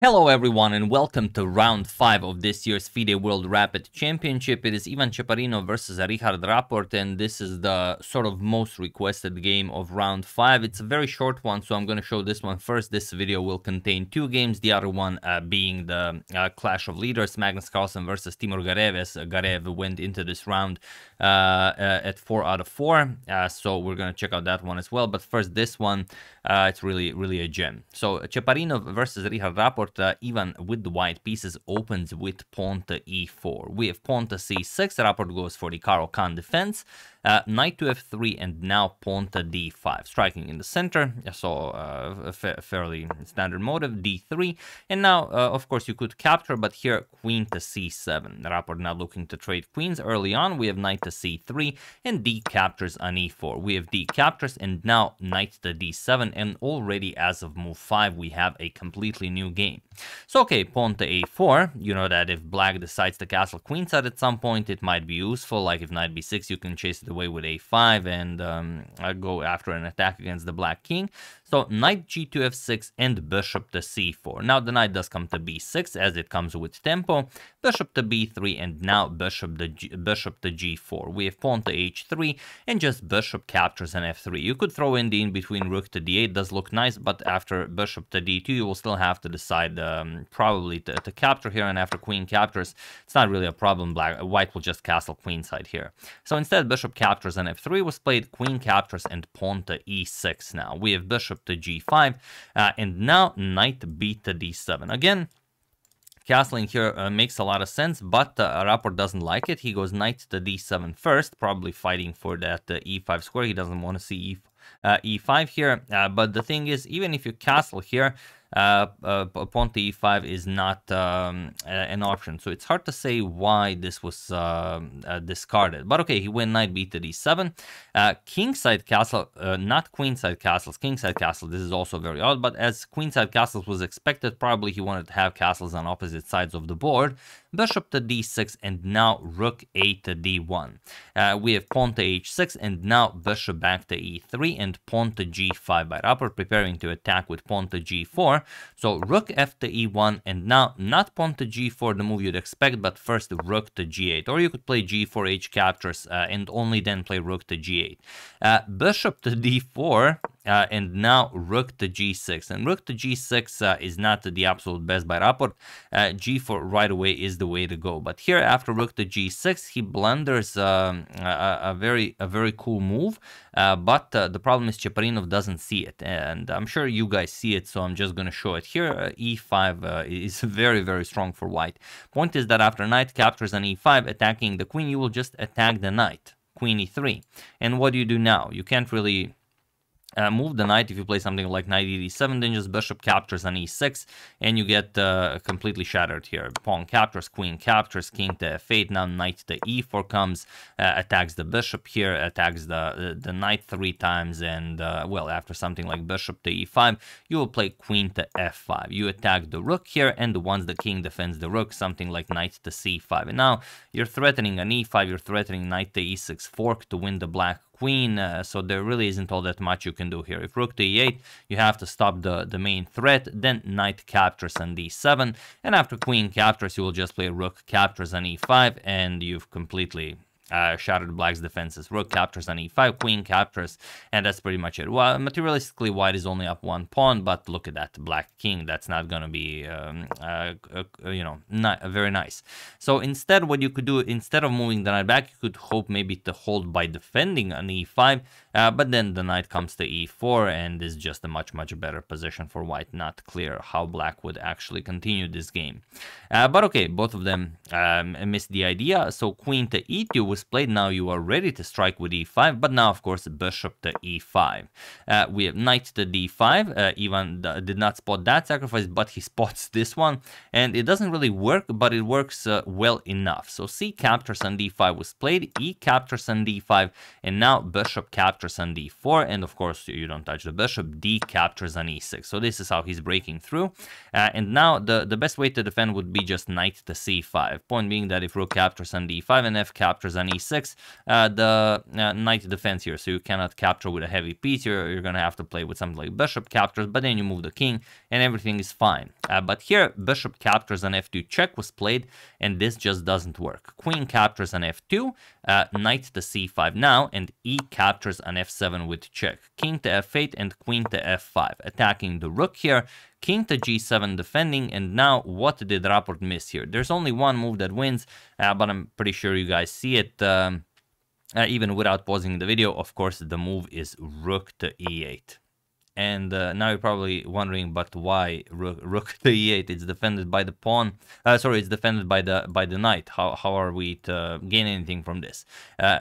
Hello everyone and welcome to round 5 of this year's FIDE World Rapid Championship. It is Ivan Cheparinov versus Richard Rapport, and this is the sort of most requested game of round 5. It's a very short one, so I'm going to show this one first. This video will contain 2 games, the other one being the Clash of Leaders, Magnus Carlsen versus Timur Gareyev, as Gareyev went into this round at 4 out of 4. So we're going to check out that one as well. But first, this one, it's really a gem. So Cheparinov versus Richard Rapport, even with the white pieces, opens with pawn to e4. We have pawn to c6. Rapport goes for the Carlsen defense. Knight to f3, and now pawn to d5, striking in the center. So a fairly standard motive, d3, and now of course you could capture, but here queen to c7. Rapport now looking to trade queens. Early on we have knight to c3 and d captures on e4. We have d captures and now knight to d7, and already as of move 5 we have a completely new game. So okay, pawn to a4. You know that if black decides to castle queenside at some point, it might be useful. Like if knight b6, you can chase it away with a5 and go after an attack against the black king. So knight g2 f6 and bishop to c4. Now the knight does come to b6 as it comes with tempo. Bishop to b3 and now bishop to g4. We have pawn to h3 and just bishop captures an f3. You could throw in the in-between rook to d8, does look nice, but after bishop to d2 you will still have to decide probably to capture here, and after queen captures it's not really a problem. White will just castle queenside here. So instead bishop captures and f3 was played, queen captures and pawn to e6. Now we have bishop to g5 and now knight b to d7. Again, castling here makes a lot of sense, but Rapport doesn't like it. He goes knight to d7 first, probably fighting for that e5 square. He doesn't want to see e5 here, but the thing is, even if you castle here, pawn to e5 is not an option, so it's hard to say why this was discarded. But okay, he went knight b to d7, kingside castle, not queenside castles, kingside castle. This is also very odd, but as queenside castles was expected, probably he wanted to have castles on opposite sides of the board. Bishop to d6 and now rook a to d1. We have pawn to h6 and now bishop back to e3 and pawn to g5 by Rapport, preparing to attack with pawn to g4. So rook f to e1 and now not pawn to g4, the move you'd expect, but first rook to g8. Or you could play g4, h captures and only then play rook to g8. Bishop to d4 and now rook to g6. And rook to g6 is not the absolute best by Rapport. G4 right away is the way to go. But here after rook to g6 he blunders a very cool move. But the problem is Cheparinov doesn't see it, and I'm sure you guys see it, so I'm just going to show it here. E5 is very strong for white. Point is that after knight captures on e5, attacking the queen, you will just attack the knight, queen e3. And what do you do now? You can't really move the knight. If you play something like knight e7, then just bishop captures on e6 and you get completely shattered here. Pawn captures, queen captures, king to f8. Now knight to e4 comes, attacks the bishop here, attacks the knight 3 times, and well, after something like bishop to e5 you will play queen to f5. You attack the rook here, and once the king defends the rook, something like knight to c5, and now you're threatening an e5, you're threatening knight to e6 fork to win the black queen, so there really isn't all that much you can do here. If rook to e8, you have to stop the main threat, then knight captures on d7, and after queen captures, you will just play rook captures on e5, and you've completely shattered black's defenses. Rook captures on e5, queen captures, and that's pretty much it. Well, materialistically, white is only up 1 pawn, but look at that black king. That's not gonna be, you know, not very nice. So instead, what you could do, instead of moving the knight back, you could hope maybe to hold by defending on e5, but then the knight comes to e4, and is just a much better position for white. Not clear how black would actually continue this game. But okay, both of them missed the idea. So queen to e2 was played. Now you are ready to strike with e5, but now of course bishop to e5. We have knight to d5. Ivan did not spot that sacrifice, but he spots this one, and it doesn't really work, but it works well enough. So c captures on d5 was played, e captures on d5, and now bishop captures on d4, and of course you don't touch the bishop. D captures on e6. So this is how he's breaking through, and now the best way to defend would be just knight to c5. Point being that if rook captures on d5 and f captures on e6, the knight defends here, so you cannot capture with a heavy piece. You're going to have to play with something like bishop captures, but then you move the king and everything is fine. But here, bishop captures on f2 check was played, and this just doesn't work. Queen captures on f2, knight to c5 now, and e captures on f7 with check. King to f8 and queen to f5, attacking the rook here. King to g7 defending, and now what did Rapport miss here? There's only one move that wins, but I'm pretty sure you guys see it even without pausing the video. Of course, the move is rook to e8. And now you're probably wondering, but why rook to e8? It's defended by the pawn. Sorry, it's defended by the knight. How are we to gain anything from this?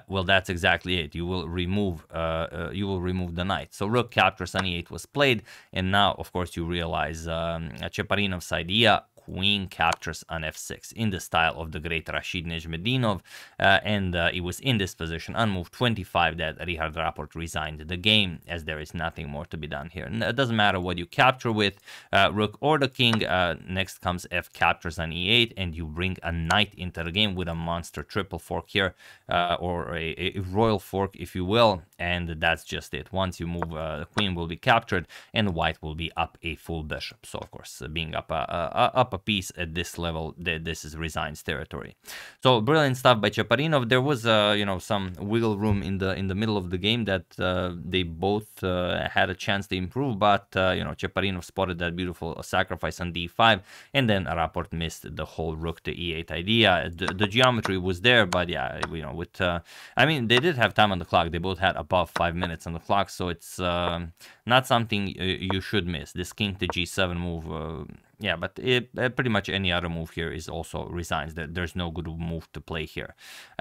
Well, that's exactly it. You will remove the knight. So rook captures on e8 was played, and now of course you realize Cheparinov's idea. Queen captures on f6 in the style of the great Rashid Nezhmetdinov, and it was in this position on move 25 that Richard Rapport resigned the game, as there is nothing more to be done here. And it doesn't matter what you capture with, rook or the king. Next comes f captures on e8, and you bring a knight into the game with a monster triple fork here, or a royal fork, if you will, and that's just it. Once you move, the queen will be captured, and white will be up a full bishop. So of course, being up a piece at this level, this is resigns territory. So brilliant stuff by Cheparinov. There was you know, some wiggle room in the middle of the game that they both had a chance to improve, but you know, Cheparinov spotted that beautiful sacrifice on d5, and then Rapport missed the whole rook to e8 idea. The geometry was there, but yeah, you know, with I mean, they did have time on the clock. They both had above 5 minutes on the clock, so it's not something you should miss. This king to g7 move, yeah, but pretty much any other move here is also resigns. There's no good move to play here.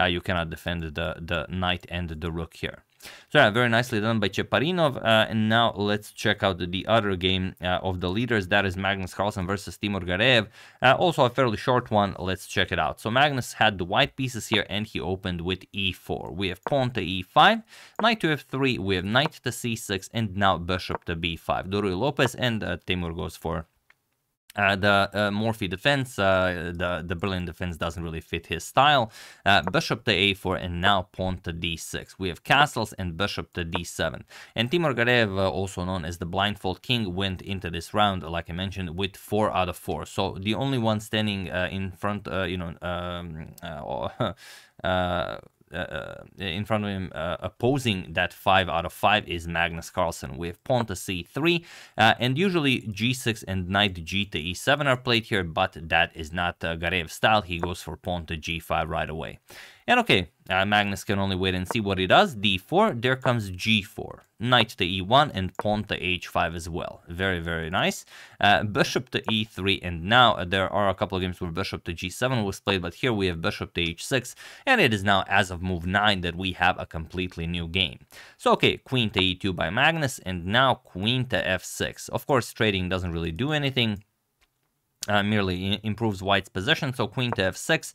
You cannot defend the knight and the rook here. So yeah, very nicely done by Cheparinov. And now let's check out the other game of the leaders. That is Magnus Carlsen versus Timur Gareyev. Also a fairly short one. Let's check it out. So Magnus had the white pieces here, and he opened with e4. We have pawn to e5, knight to f3, we have knight to c6, and now bishop to b5. Doriu Lopez and Timur goes for the Morphy defense. The brilliant defense doesn't really fit his style. Bishop to a4, and now pawn to d6. We have castles and bishop to d7. And Timur Gareyev, also known as the blindfold king, went into this round, like I mentioned, with 4 out of 4. So the only one standing in front, you know, in front of him, opposing that 5 out of 5 is Magnus Carlsen. We have pawn to c3, and usually g6 and knight g to e7 are played here, but that is not Gareyev's style. He goes for pawn to g5 right away. And okay, Magnus can only wait and see what he does. d4, there comes g4, knight to e1, and pawn to h5 as well. Very, very nice. Bishop to e3, and now there are a couple of games where bishop to g7 was played, but here we have bishop to h6, and it is now as of move 9 that we have a completely new game. So okay, queen to e2 by Magnus, and now queen to f6. Of course, trading doesn't really do anything. Merely improves white's position. So queen to f6,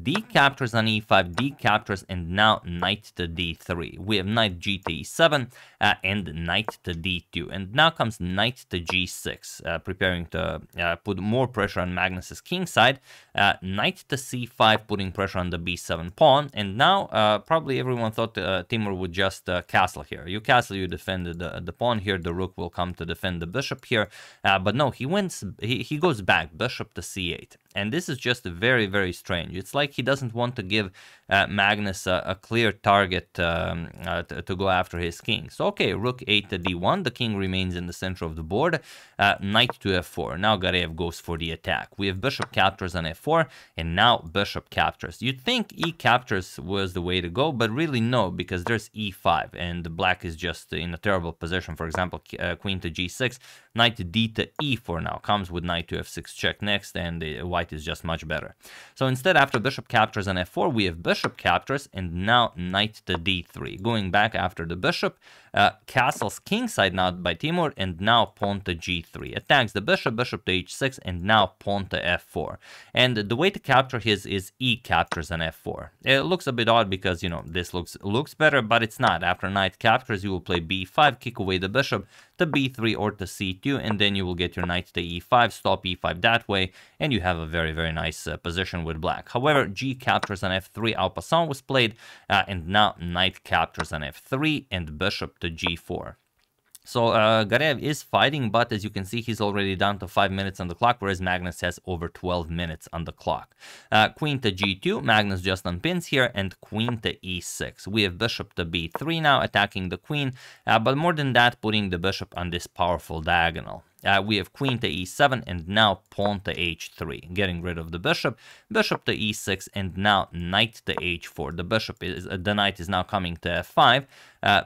d captures on e5, d captures, and now knight to d3. We have knight g to e7 and knight to d2. And now comes knight to g6, preparing to put more pressure on Magnus's king side. Knight to c5, putting pressure on the b7 pawn. And now probably everyone thought Timur would just castle here. You castle, you defend the pawn here. The rook will come to defend the bishop here. But no, he wins. He goes back. Bishop to c8, and this is just very, very strange. It's like he doesn't want to give Magnus a clear target to go after his king. So okay, rook 8 to d1, the king remains in the center of the board. Knight to f4, now Gareyev goes for the attack. We have bishop captures on f4, and now bishop captures. You'd think e captures was the way to go, but really no, because there's e5, and the black is just in a terrible position. For example, queen to g6, knight to d to e4 now comes with knight to f6 check next, and white is just much better. So instead, after bishop captures on f4, we have bishop captures, and now knight to d3. Going back after the bishop, Castles kingside now by Timur, and now pawn to g3. Attacks the bishop, bishop to h6, and now pawn to f4. And the way to capture his is e captures on f4. It looks a bit odd because, you know, this looks better, but it's not. After knight captures, you will play b5, kick away the bishop to b3 or to c2, and then you will get your knight to e5, stop e5 that way, and you have a very, very nice position with black. However, g captures on f3, en passant was played, and now knight captures on f3 and bishop to g4. So Gareyev is fighting, but as you can see, he's already down to 5 minutes on the clock, whereas Magnus has over 12 minutes on the clock. Queen to g2, Magnus just unpins here, and queen to e6. We have bishop to b3 now, attacking the queen, but more than that, putting the bishop on this powerful diagonal. We have queen to e7 and now pawn to h3, getting rid of the bishop, bishop to e6, and now knight to h4. The knight is now coming to f5,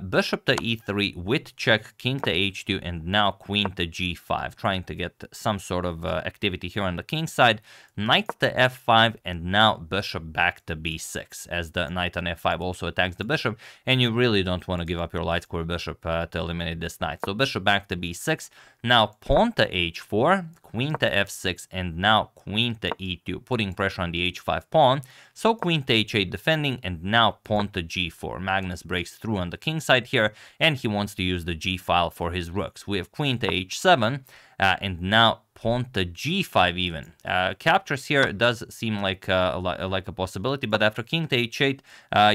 bishop to e3 with check, king to h2, and now queen to g5, trying to get some sort of activity here on the king side, knight to f5, and now bishop back to b6, as the knight on f5 also attacks the bishop, and you really don't want to give up your light square bishop to eliminate this knight. So bishop back to b6, now pawn to h4, queen to f6, and now queen to e2, putting pressure on the h5 pawn. So queen to h8 defending, and now pawn to g4. Magnus breaks through on the king side here, and he wants to use the g file for his rooks. We have queen to h7, and now pawn to g5 even. Captures here does seem like a possibility, but after king to h8,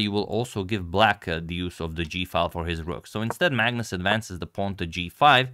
you will also give black the use of the g file for his rook. So instead, Magnus advances the pawn to g5,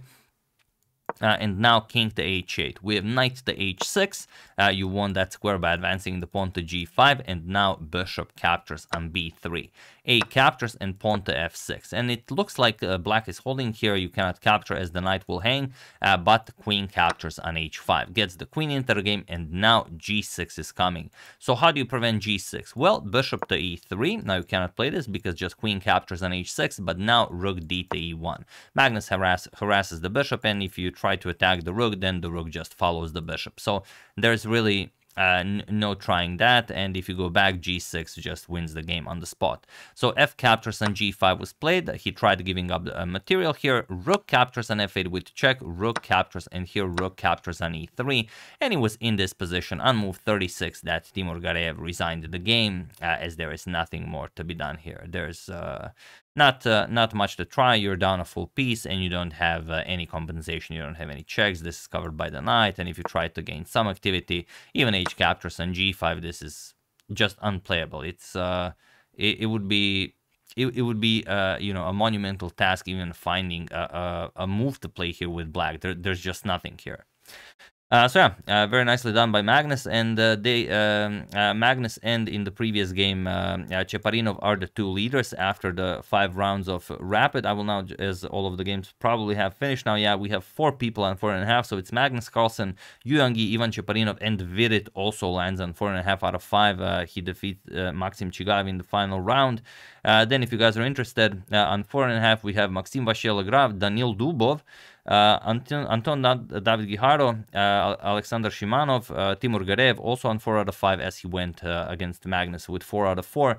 and now king to h8. We have knight to h6. You won that square by advancing the pawn to g5, and now bishop captures on b3. A captures and pawn to f6. And it looks like black is holding here. You cannot capture as the knight will hang, but queen captures on h5. Gets the queen into the game, and now g6 is coming. So how do you prevent g6? Well, bishop to e3. Now you cannot play this because just queen captures on h6, but now rook d to e1. Magnus harasses the bishop, and if you try to attack the rook, then the rook just follows the bishop. So there's really no trying that, and if you go back, g6 just wins the game on the spot. So f captures on g5 was played. He tried giving up the material here. Rook captures on f8 with check, rook captures, and here rook captures on e3, and he was in this position on move 36 that Timur Gareyev resigned the game, as there is nothing more to be done here. There's not much to try. You're down a full piece, and you don't have any compensation. You don't have any checks. This is covered by the knight, and if you try to gain some activity, even h captures on g5, this is just unplayable. It's it would be you know, a monumental task even finding a move to play here with black. There's just nothing here. So yeah, very nicely done by Magnus, and Magnus and in the previous game, Cheparinov are the two leaders after the 5 rounds of Rapid. I will now, as all of the games probably have finished now, yeah, we have 4 people on 4.5, so it's Magnus, Carlsen, Yuangi, Ivan Cheparinov, and Vidit also lands on 4.5 out of 5. He defeats Maxim Chigaev in the final round. Then if you guys are interested, on 4.5 we have Maxim Vashyelagrav, Danil Dubov, Anton David Giharo, Alexander Shimanov, Timur Gareyev also on 4 out of 5 as he went against Magnus with 4 out of 4.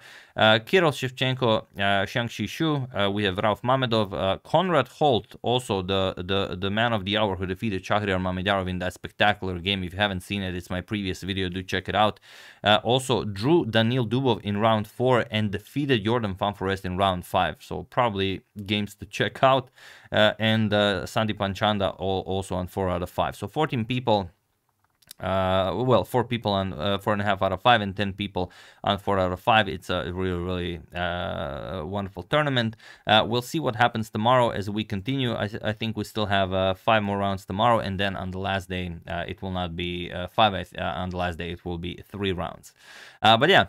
Kirill Shevchenko, Xiangxi Shu, we have Rauf Mamedov, Konrad Holt, also the man of the hour who defeated Shahriar Mamedyarov in that spectacular game. If you haven't seen it, it's my previous video, do check it out. Also drew Danil Dubov in round 4 and defeated Jordan Van Forest in round 5, so probably games to check out. And Sandeep Panchanda also on 4 out of 5. So 14 people, well, 4 people on 4.5 out of 5 and 10 people on 4 out of 5. It's a really wonderful tournament. We'll see what happens tomorrow as we continue. I think we still have 5 more rounds tomorrow, and then on the last day it will not be 5. On the last day it will be 3 rounds. But yeah,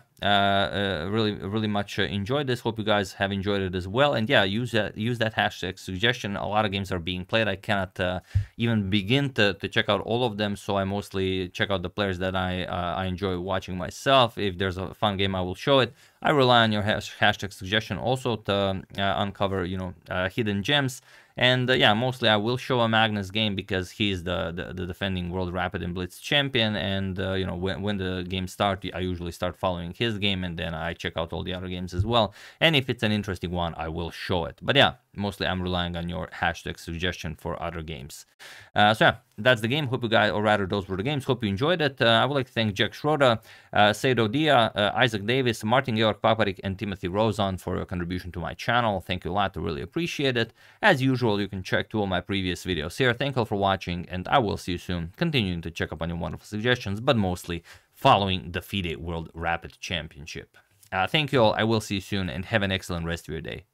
really much enjoyed this. Hope you guys have enjoyed it as well. And yeah, use that hashtag suggestion. A lot of games are being played. I cannot even begin to check out all of them, so I mostly check out the players that I enjoy watching myself. If there's a fun game, I will show it. I rely on your hashtag suggestion also to uncover, you know, hidden gems. And yeah, mostly I will show a Magnus game because he's the defending World Rapid and Blitz champion. And you know, when the game starts, I usually start following his game, and then I check out all the other games as well. And if it's an interesting one, I will show it. But yeah, mostly I'm relying on your hashtag suggestion for other games. So yeah, that's the game. Hope you guys, or rather those were the games. Hope you enjoyed it. I would like to thank Jack Schroeder, Seido Dia, Isaac Davis, Martin Georg Paparik, and Timothy Rosen for your contribution to my channel. Thank you a lot. I really appreciate it. As usual, you can check 2 of my previous videos here. Thank you all for watching, and I will see you soon, continuing to check up on your wonderful suggestions, but mostly following the FIDE World Rapid Championship. Thank you all. I will see you soon, and have an excellent rest of your day.